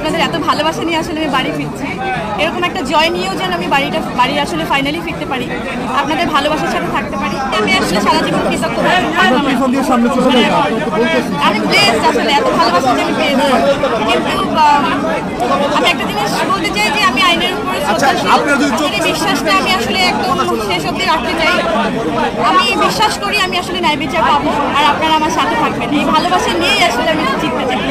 আপনাদের এত ভালোবাসা নিয়ে আসলে আমি বাড়ি ফিরছি, এরকম একটা জয় নিয়েও যেন আমি বাড়ি আসলে ফাইনালি ফিরতে পারি, আপনাদের ভালোবাসার সাথে থাকতে পারি। আমি আসলে সারা জীবন কৃতজ্ঞ আমি প্লেস আসলে এত ভালোবাসা যে আমি পেয়েছি। কিন্তু আমি একটা জিনিস বলতে চাই যে আমি আইনের উপরে এই বিশ্বাসটা আমি আসলে একদম শেষ অবধি রাখতে চাই। আমি বিশ্বাস করি আমি আসলে ন্যায় বিচার পাবো, আর আপনারা আমার সাথে থাকবেন। এই ভালোবাসা নিয়েই আসলে আমি জিততে চাই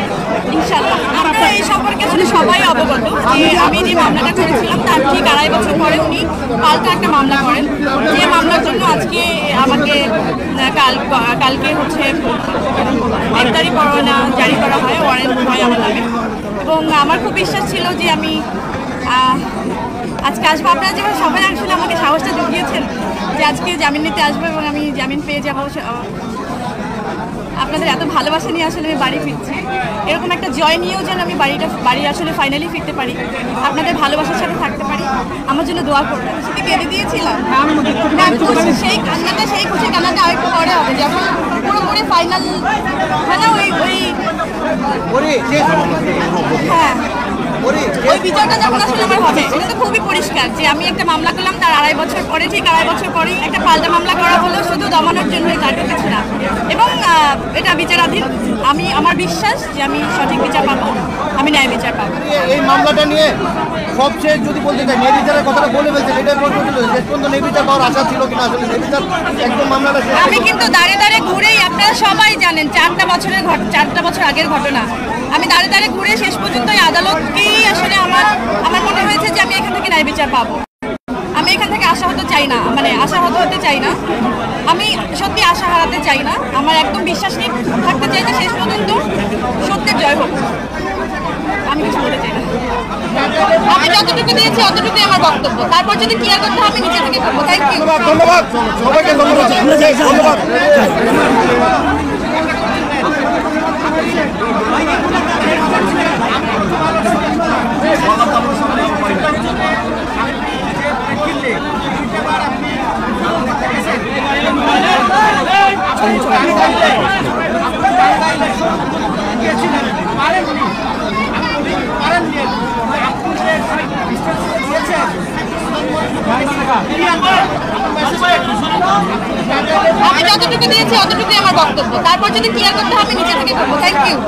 ইনশাআল্লাহ। আপনারা এই সম্পর্কে আসলে সবাই অবগত যে আমি যে মামলাটা করেছিলাম তার ঠিক 2.5 বছর পরে উনি পাল্টা একটা মামলা করেন, যে মামলার জন্য আজকে আমাকে কালকে হচ্ছে গ্রেপ্তারি পরোয়ানা জারি করা হয়, ওয়ারেন্ট হয় আমার নামে। এবং আমার খুব বিশ্বাস ছিল যে আমি আজকে আসবো। আপনারা যেভাবে সবাই আসলে আমাকে সাহসটা জুগিয়েছেন যে আজকে জামিন নিতে আসবো এবং আমি জামিন পেয়ে যাবো, আপনাদের এত ভালোবাসা নিয়ে আসলে আমি বাড়ি ফিরছি, এরকম একটা জয় নিয়েও যেন আমি বাড়ি আসলে ফাইনালি ফিরতে পারি, আপনাদের ভালোবাসার সাথে থাকতে পারি। আমার জন্য দোয়া করবেন। সেটা কেঁদে দিয়েছিলাম, সেই কান্নাটা, সেই খুশি কান্নাটা আরেকটু পরে হবে, যখন পুরোপুরি ফাইনাল হয় না হ্যাঁ ওই বিচারটা যখন আসলে আমার হবে। এটা তো খুবই পরিষ্কার যে আমি একটা মামলা করলাম, তার 2.5 বছর পরে, ঠিক 2.5 বছর পরেই একটা পাল্টা মামলা করা হলো শুধু দমানোর জন্যই, তার কিছু না। এবং এটা বিচারাধীন। আমার বিশ্বাস যে আমি সঠিক বিচার পাবো, আমি ন্যায় বিচার পাবো। এই মামলাটা নিয়ে সবচেয়ে যদি বলতে চাই, ন্যায় বিচারের কথাটা বলে ফেলছেন, এটা শেষ পর্যন্ত ন্যায় বিচার পাওয়ার আশা ছিল কিনা? আসলে ন্যায় বিচার একদম মামলাটা আমি কিন্তু দাঁড়ে দাঁড়ে ঘুরেই, আপনারা সবাই জানেন 4টা বছর আগের ঘটনা, আমি দাঁড়ে দাঁড়ে ঘুরে শেষ পর্যন্ত এই আদালতকেই আসলে আমার মনে হয়েছে যে আমি এখান থেকে ন্যায় বিচার পাবো। আমি এখান থেকে আশাহত চাই না, আশাহত হতে চাই না, আমি সত্যি আশা হারাতে চাই না। আমার একদম বিশ্বাস নিয়ে থাকতে চাই যে শেষ পর্যন্ত সত্যের জয় হোক। আমি কিছু বলতে চাই না। আমি যতটুকু দিয়েছি অতটুকুই আমার বক্তব্য, তারপর যদি ক্লিয়ার করতে হবে নিজে থেকে করবো। Thank you. ধন্যবাদ সবাইকে, ধন্যবাদ। আমি যতটুকু দিয়েছি অতটুকুই আমার বক্তব্য, তারপর যদি ক্লিয়ার করতে হবে নিজে থেকে করবো। Thank you.